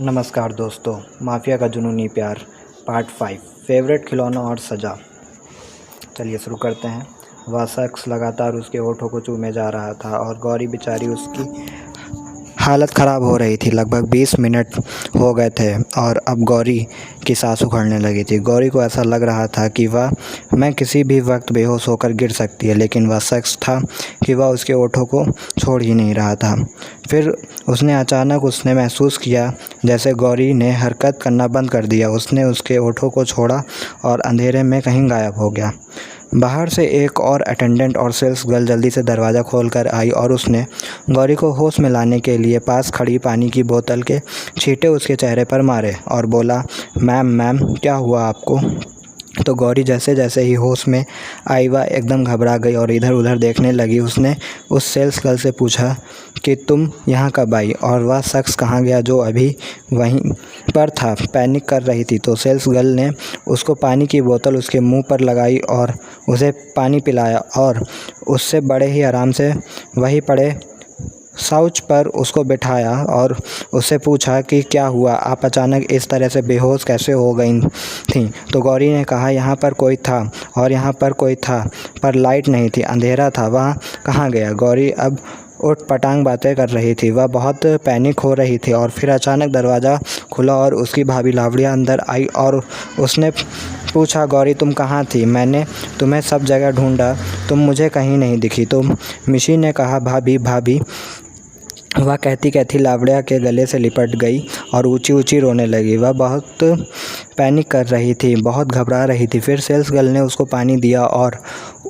नमस्कार दोस्तों, माफिया का जुनूनी प्यार पार्ट 5 फेवरेट खिलौना और सजा। चलिए शुरू करते हैं। वह शख्स लगातार उसके होठों को चूमे जा रहा था और गौरी बेचारी उसकी हालत ख़राब हो रही थी। लगभग 20 मिनट हो गए थे और अब गौरी की सांस उखड़ने लगी थी। गौरी को ऐसा लग रहा था कि मैं किसी भी वक्त बेहोश होकर गिर सकती है, लेकिन वह शख्स था कि वह उसके होठों को छोड़ ही नहीं रहा था। फिर उसने महसूस किया जैसे गौरी ने हरकत करना बंद कर दिया। उसने उसके होठों को छोड़ा और अंधेरे में कहीं गायब हो गया। बाहर से एक और अटेंडेंट और सेल्स गर्ल जल्दी से दरवाज़ा खोलकर आई और उसने गौरी को होश में लाने के लिए पास खड़ी पानी की बोतल के छींटे उसके चेहरे पर मारे और बोला, मैम क्या हुआ आपको? तो गौरी जैसे जैसे ही होश में आई वह एकदम घबरा गई और इधर उधर देखने लगी। उसने उस सेल्स गर्ल से पूछा कि तुम यहाँ कब आई और वह शख्स कहाँ गया जो अभी वहीं पर था। पैनिक कर रही थी तो सेल्स गर्ल ने उसको पानी की बोतल उसके मुंह पर लगाई और उसे पानी पिलाया और उससे बड़े ही आराम से वहीं पड़े साउच पर उसको बिठाया और उससे पूछा कि क्या हुआ, आप अचानक इस तरह से बेहोश कैसे हो गई थीं? तो गौरी ने कहा, यहाँ पर कोई था और यहाँ पर कोई था पर लाइट नहीं थी, अंधेरा था, वहाँ कहाँ गया? गौरी अब उठ-पटांग बातें कर रही थी। वह बहुत पैनिक हो रही थी और फिर अचानक दरवाज़ा खुला और उसकी भाभी लावड़िया अंदर आई और उसने पूछा, गौरी तुम कहाँ थी? मैंने तुम्हें सब जगह ढूंढा, तुम मुझे कहीं नहीं दिखी। तो मिशी ने कहा, भाभी। वह कहती लावड़िया के गले से लिपट गई और ऊंची ऊंची रोने लगी। वह बहुत पैनिक कर रही थी, बहुत घबरा रही थी। फिर सेल्स गर्ल ने उसको पानी दिया और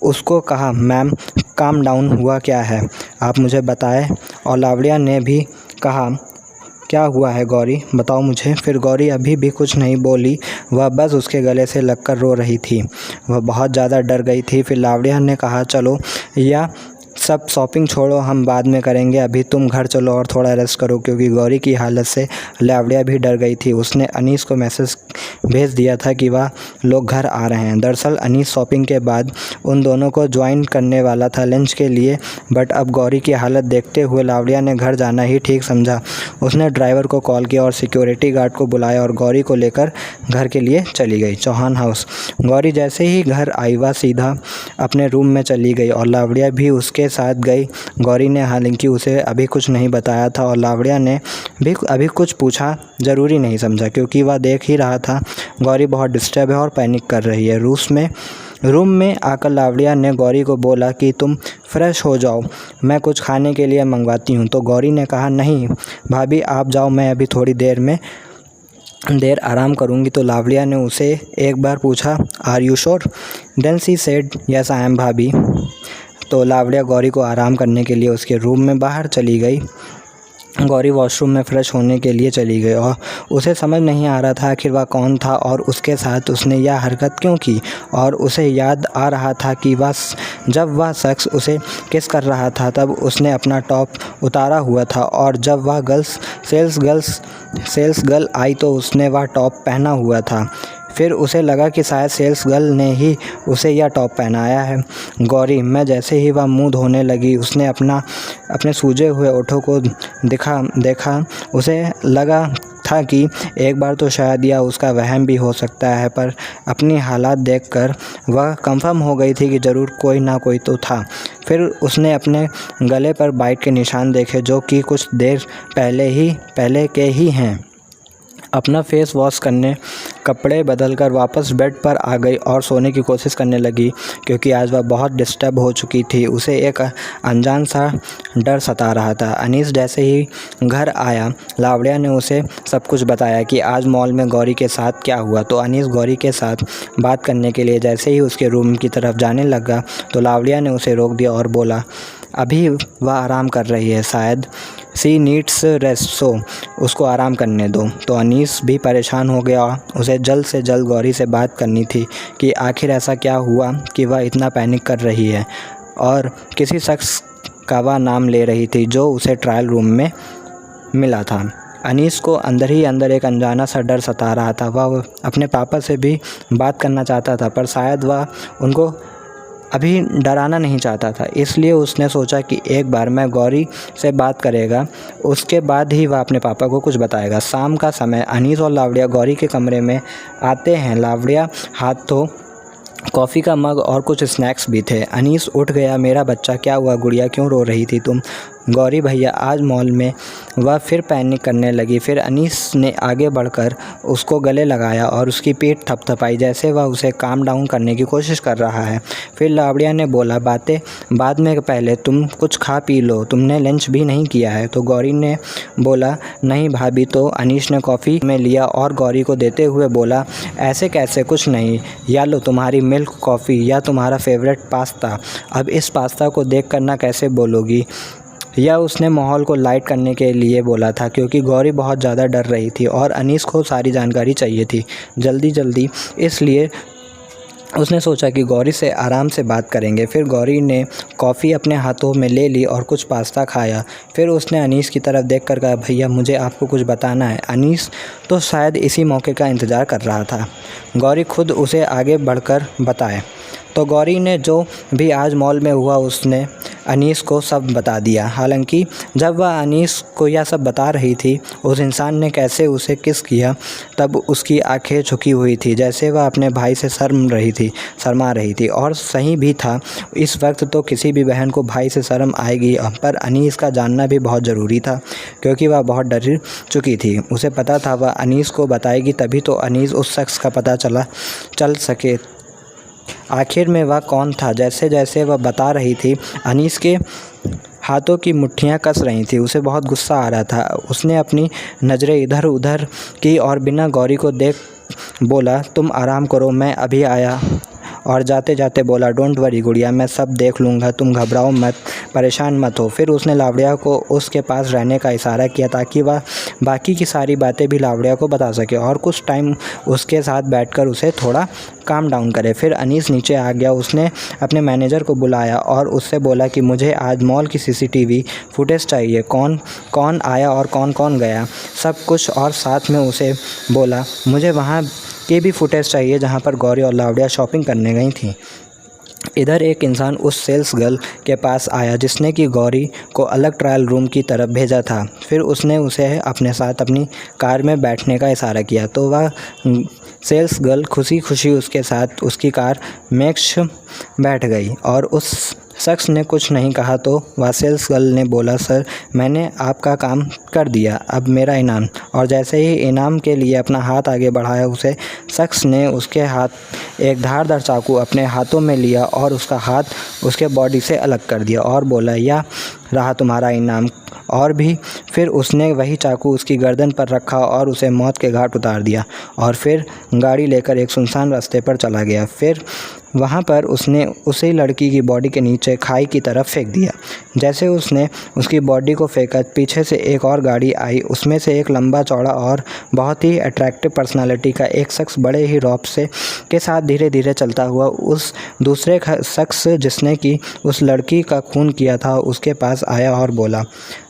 उसको कहा, मैम काम डाउन, हुआ क्या है, आप मुझे बताएं। और लावड़िया ने भी कहा, क्या हुआ है गौरी, बताओ मुझे। फिर गौरी अभी भी कुछ नहीं बोली, वह बस उसके गले से लगकर रो रही थी। वह बहुत ज़्यादा डर गई थी। फिर लावड़िया ने कहा, चलो या सब शॉपिंग छोड़ो, हम बाद में करेंगे, अभी तुम घर चलो और थोड़ा रेस्ट करो। क्योंकि गौरी की हालत से लावड़िया भी डर गई थी। उसने अनीस को मैसेज भेज दिया था कि वह लोग घर आ रहे हैं। दरअसल अनीस शॉपिंग के बाद उन दोनों को ज्वाइन करने वाला था लंच के लिए, बट अब गौरी की हालत देखते हुए लावड़िया ने घर जाना ही ठीक समझा। उसने ड्राइवर को कॉल किया और सिक्योरिटी गार्ड को बुलाया और गौरी को लेकर घर के लिए चली गई, चौहान हाउस। गौरी जैसे ही घर आई वह सीधा अपने रूम में चली गई और लावड़िया भी उसके साथ गई। गौरी ने हालांकि उसे अभी कुछ नहीं बताया था और लावड़िया ने भी अभी कुछ पूछा ज़रूरी नहीं समझा, क्योंकि वह देख ही रहा था गौरी बहुत डिस्टर्ब है और पैनिक कर रही है। रूम में आकर लावड़िया ने गौरी को बोला कि तुम फ्रेश हो जाओ, मैं कुछ खाने के लिए मंगवाती हूँ। तो गौरी ने कहा, नहीं भाभी आप जाओ, मैं अभी थोड़ी देर आराम करूँगी। तो लावड़िया ने उसे एक बार पूछा, are you sure? Then she said, yes I am भाभी। तो लावड़िया गौरी को आराम करने के लिए उसके रूम में बाहर चली गई। गौरी वॉशरूम में फ्रेश होने के लिए चली गई और उसे समझ नहीं आ रहा था आखिर वह कौन था और उसके साथ उसने यह हरकत क्यों की। और उसे याद आ रहा था कि जब वह शख्स उसे किस कर रहा था तब उसने अपना टॉप उतारा हुआ था और जब वह सेल्स गर्ल आई तो उसने वह टॉप पहना हुआ था। फिर उसे लगा कि शायद सेल्स गर्ल ने ही उसे यह टॉप पहनाया है। गौरी में जैसे ही वह मुंह धोने लगी उसने अपने सूजे हुए ओठों को देखा। उसे लगा था कि एक बार तो शायद यह उसका वहम भी हो सकता है, पर अपनी हालात देखकर वह कंफर्म हो गई थी कि ज़रूर कोई ना कोई तो था। फिर उसने अपने गले पर बाइट के निशान देखे जो कि कुछ देर पहले के ही हैं। अपना फेस वॉश करने कपड़े बदलकर वापस बेड पर आ गई और सोने की कोशिश करने लगी, क्योंकि आज वह बहुत डिस्टर्ब हो चुकी थी। उसे एक अनजान सा डर सता रहा था। अनीस जैसे ही घर आया लावड़िया ने उसे सब कुछ बताया कि आज मॉल में गौरी के साथ क्या हुआ। तो अनीस गौरी के साथ बात करने के लिए जैसे ही उसके रूम की तरफ जाने लगा तो लावड़िया ने उसे रोक दिया और बोला, अभी वह आराम कर रही है, शायद सी नीड्स रेस्ट, सो उसको आराम करने दो। तो अनीस भी परेशान हो गया। उसे जल्द से जल्द गौरी से बात करनी थी कि आखिर ऐसा क्या हुआ कि वह इतना पैनिक कर रही है और किसी शख्स का वह नाम ले रही थी जो उसे ट्रायल रूम में मिला था। अनीस को अंदर ही अंदर एक अनजाना सा डर सता रहा था। वह अपने पापा से भी बात करना चाहता था, पर शायद वह उनको अभी डराना नहीं चाहता था, इसलिए उसने सोचा कि एक बार मैं गौरी से बात करेगा, उसके बाद ही वह अपने पापा को कुछ बताएगा। शाम का समय अनीस और लावड़िया गौरी के कमरे में आते हैं। लावड़िया हाथ तो कॉफ़ी का मग और कुछ स्नैक्स भी थे। अनीस उठ गया। मेरा बच्चा, क्या हुआ गुड़िया, क्यों रो रही थी तुम? गौरी भैया, आज मॉल में वह फिर पैनिक करने लगी। फिर अनीस ने आगे बढ़कर उसको गले लगाया और उसकी पीठ थपथपाई, जैसे वह उसे काम डाउन करने की कोशिश कर रहा है। फिर लावड़िया ने बोला, बातें बाद में, पहले तुम कुछ खा पी लो, तुमने लंच भी नहीं किया है। तो गौरी ने बोला, नहीं भाभी। तो अनीस ने कॉफ़ी में लिया और गौरी को देते हुए बोला, ऐसे कैसे, कुछ नहीं, या लो तुम्हारी मिल्क कॉफ़ी या तुम्हारा फेवरेट पास्ता। अब इस पास्ता को देख कर ना कैसे बोलोगी। यह उसने माहौल को लाइट करने के लिए बोला था, क्योंकि गौरी बहुत ज़्यादा डर रही थी और अनीस को सारी जानकारी चाहिए थी जल्दी। इसलिए उसने सोचा कि गौरी से आराम से बात करेंगे। फिर गौरी ने कॉफ़ी अपने हाथों में ले ली और कुछ पास्ता खाया। फिर उसने अनीस की तरफ देखकर कहा, भैया मुझे आपको कुछ बताना है। अनीस तो शायद इसी मौके का इंतज़ार कर रहा था, गौरी खुद उसे आगे बढ़कर बताए। तो गौरी ने जो भी आज मॉल में हुआ उसने अनीस को सब बता दिया। हालांकि जब वह अनीस को यह सब बता रही थी, उस इंसान ने कैसे उसे किस किया, तब उसकी आंखें झुकी हुई थी, जैसे वह अपने भाई से शर्मा रही थी। और सही भी था, इस वक्त तो किसी भी बहन को भाई से शर्म आएगी, पर अनीस का जानना भी बहुत ज़रूरी था, क्योंकि वह बहुत डर चुकी थी। उसे पता था वह अनीस को बताएगी, तभी तो अनीस उस शख्स का पता चल सके आखिर में वह कौन था। जैसे जैसे वह बता रही थी, अनीस के हाथों की मुट्ठियाँ कस रही थी। उसे बहुत गुस्सा आ रहा था। उसने अपनी नज़रें इधर उधर की और बिना गौरी को देख बोला, तुम आराम करो, मैं अभी आया। और जाते जाते बोला, डोंट वरी गुड़िया, मैं सब देख लूँगा, तुम घबराओ मत, परेशान मत हो। फिर उसने लावड़िया को उसके पास रहने का इशारा किया, ताकि वह बाकी की सारी बातें भी लावड़िया को बता सके और कुछ टाइम उसके साथ बैठकर उसे थोड़ा काम डाउन करे। फिर अनीस नीचे आ गया। उसने अपने मैनेजर को बुलाया और उससे बोला कि मुझे आज मॉल की CCTV फुटेज चाहिए, कौन कौन आया और कौन कौन गया, सब कुछ। और साथ में उसे बोला, मुझे वहाँ के भी फुटेज चाहिए जहाँ पर गौरी और लावड़िया शॉपिंग करने गई थी। इधर एक इंसान उस सेल्स गर्ल के पास आया जिसने कि गौरी को अलग ट्रायल रूम की तरफ भेजा था। फिर उसने उसे अपने साथ अपनी कार में बैठने का इशारा किया, तो वह सेल्स गर्ल खुशी खुशी उसके साथ उसकी कार में बैठ गई और उस शख्स ने कुछ नहीं कहा। तो वह सेल्स गर्ल ने बोला, सर मैंने आपका काम कर दिया, अब मेरा इनाम। और जैसे ही इनाम के लिए अपना हाथ आगे बढ़ाया, उसे शख्स ने उसके हाथ एक धारदार चाकू अपने हाथों में लिया और उसका हाथ उसके बॉडी से अलग कर दिया और बोला, यह रहा तुम्हारा इनाम। और भी फिर उसने वही चाकू उसकी गर्दन पर रखा और उसे मौत के घाट उतार दिया और फिर गाड़ी लेकर एक सुनसान रास्ते पर चला गया। फिर वहाँ पर उसने उसी लड़की की बॉडी के नीचे खाई की तरफ फेंक दिया। जैसे उसने उसकी बॉडी को फेंका, पीछे से एक और गाड़ी आई। उसमें से एक लंबा चौड़ा और बहुत ही अट्रैक्टिव पर्सनालिटी का एक शख्स बड़े ही रौब से के साथ धीरे धीरे चलता हुआ उस दूसरे शख्स जिसने कि उस लड़की का खून किया था उसके पास आया और बोला,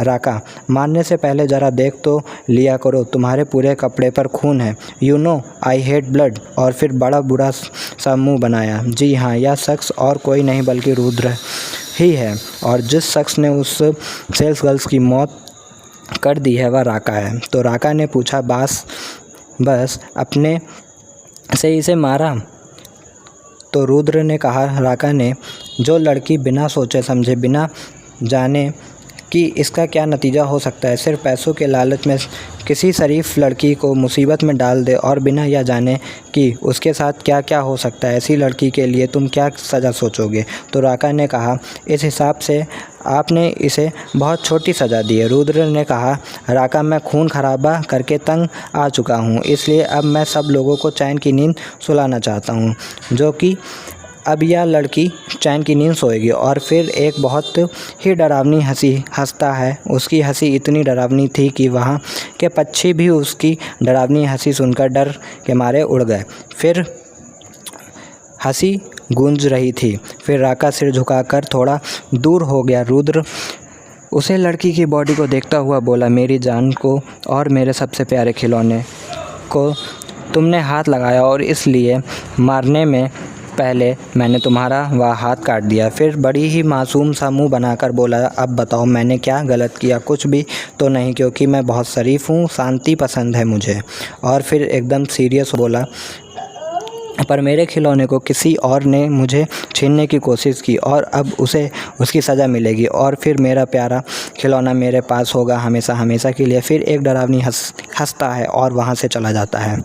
राका, मारने से पहले ज़रा देख तो लिया करो, तुम्हारे पूरे कपड़े पर खून है, you know I hate blood. और फिर बड़ा बुरा सा मुँह बनाया। जी हाँ, यह शख्स और कोई नहीं बल्कि रुद्र ही है, और जिस शख्स ने उस सेल्स गर्ल्स की मौत कर दी है वह राका है। तो राका ने पूछा, बस अपने से इसे मारा? तो रुद्र ने कहा, राका ने, जो लड़की बिना सोचे समझे, बिना जाने कि इसका क्या नतीजा हो सकता है, सिर्फ पैसों के लालच में किसी शरीफ लड़की को मुसीबत में डाल दे और बिना यह जाने कि उसके साथ क्या क्या हो सकता है, ऐसी लड़की के लिए तुम क्या सज़ा सोचोगे? तो राका ने कहा, इस हिसाब से आपने इसे बहुत छोटी सज़ा दी है। रुद्र ने कहा, राका, मैं खून खराबा करके तंग आ चुका हूँ, इसलिए अब मैं सब लोगों को चैन की नींद सुलाना चाहता हूँ, जो कि अब यह लड़की चैन की नींद सोएगी। और फिर एक बहुत ही डरावनी हंसी हंसता है। उसकी हंसी इतनी डरावनी थी कि वहाँ के पक्षी भी उसकी डरावनी हंसी सुनकर डर के मारे उड़ गए। फिर हंसी गूंज रही थी। फिर राका सिर झुकाकर थोड़ा दूर हो गया। रुद्र उसे लड़की की बॉडी को देखता हुआ बोला, मेरी जान को और मेरे सबसे प्यारे खिलौने को तुमने हाथ लगाया और इसलिए मारने में पहले मैंने तुम्हारा वह हाथ काट दिया। फिर बड़ी ही मासूम सा मुंह बनाकर बोला, अब बताओ मैंने क्या गलत किया? कुछ भी तो नहीं, क्योंकि मैं बहुत शरीफ हूँ, शांति पसंद है मुझे। और फिर एकदम सीरियस बोला, पर मेरे खिलौने को किसी और ने मुझे छीनने की कोशिश की और अब उसे उसकी सज़ा मिलेगी और फिर मेरा प्यारा खिलौना मेरे पास होगा हमेशा हमेशा के लिए। फिर एक डरावनी हंसता है और वहाँ से चला जाता है।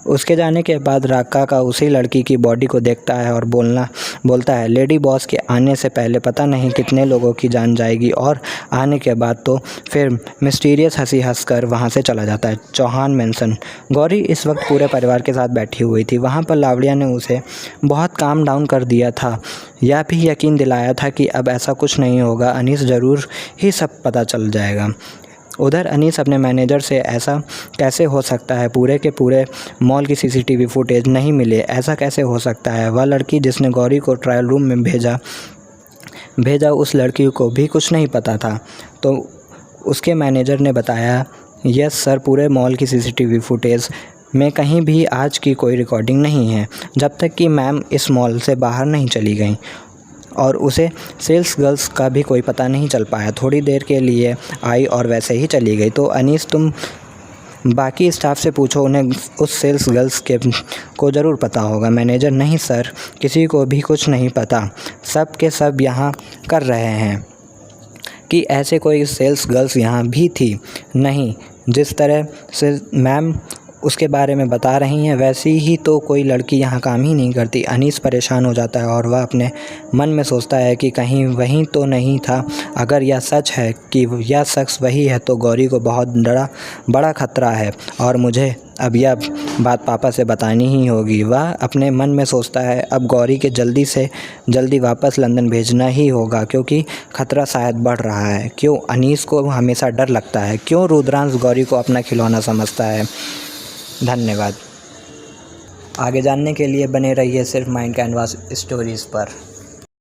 उसके जाने के बाद काका उसी लड़की की बॉडी को देखता है और बोलता है, लेडी बॉस के आने से पहले पता नहीं कितने लोगों की जान जाएगी, और आने के बाद तो फिर मिस्टीरियस हंसी हंसकर वहाँ से चला जाता है। चौहान मेंशन। गौरी इस वक्त पूरे परिवार के साथ बैठी हुई थी। वहाँ पर लावड़िया ने उसे बहुत काम डाउन कर दिया था, यह भी यकीन दिलाया था कि अब ऐसा कुछ नहीं होगा, अनीस ज़रूर ही सब पता चल जाएगा। उधर अनीस अपने मैनेजर से, ऐसा कैसे हो सकता है, पूरे के पूरे मॉल की सीसीटीवी फुटेज नहीं मिले, ऐसा कैसे हो सकता है? वह लड़की जिसने गौरी को ट्रायल रूम में भेजा उस लड़की को भी कुछ नहीं पता था। तो उसके मैनेजर ने बताया, यस सर, पूरे मॉल की सीसीटीवी फुटेज में कहीं भी आज की कोई रिकॉर्डिंग नहीं है, जब तक कि मैम इस मॉल से बाहर नहीं चली गई, और उसे सेल्स गर्ल्स का भी कोई पता नहीं चल पाया। थोड़ी देर के लिए आई और वैसे ही चली गई। तो अनीस, तुम बाकी स्टाफ से पूछो, उन्हें उस सेल्स गर्ल्स को ज़रूर पता होगा। मैनेजर, नहीं सर, किसी को भी कुछ नहीं पता, सब के सब यहाँ कर रहे हैं कि ऐसे कोई सेल्स गर्ल्स यहाँ भी थी नहीं। जिस तरह से मैम उसके बारे में बता रही हैं वैसी ही तो कोई लड़की यहाँ काम ही नहीं करती। अनीस परेशान हो जाता है और वह अपने मन में सोचता है कि कहीं वही तो नहीं था। अगर यह सच है कि यह शख्स वही है तो गौरी को बहुत बड़ा खतरा है और मुझे अब यह बात पापा से बतानी ही होगी। वह अपने मन में सोचता है, अब गौरी के जल्दी से जल्दी वापस लंदन भेजना ही होगा, क्योंकि खतरा शायद बढ़ रहा है। क्यों अनीस को हमेशा डर लगता है? क्यों रुद्रांश गौरी को अपना खिलौना समझता है? धन्यवाद। आगे जानने के लिए बने रहिए सिर्फ माइंड कैनवास स्टोरीज़ पर।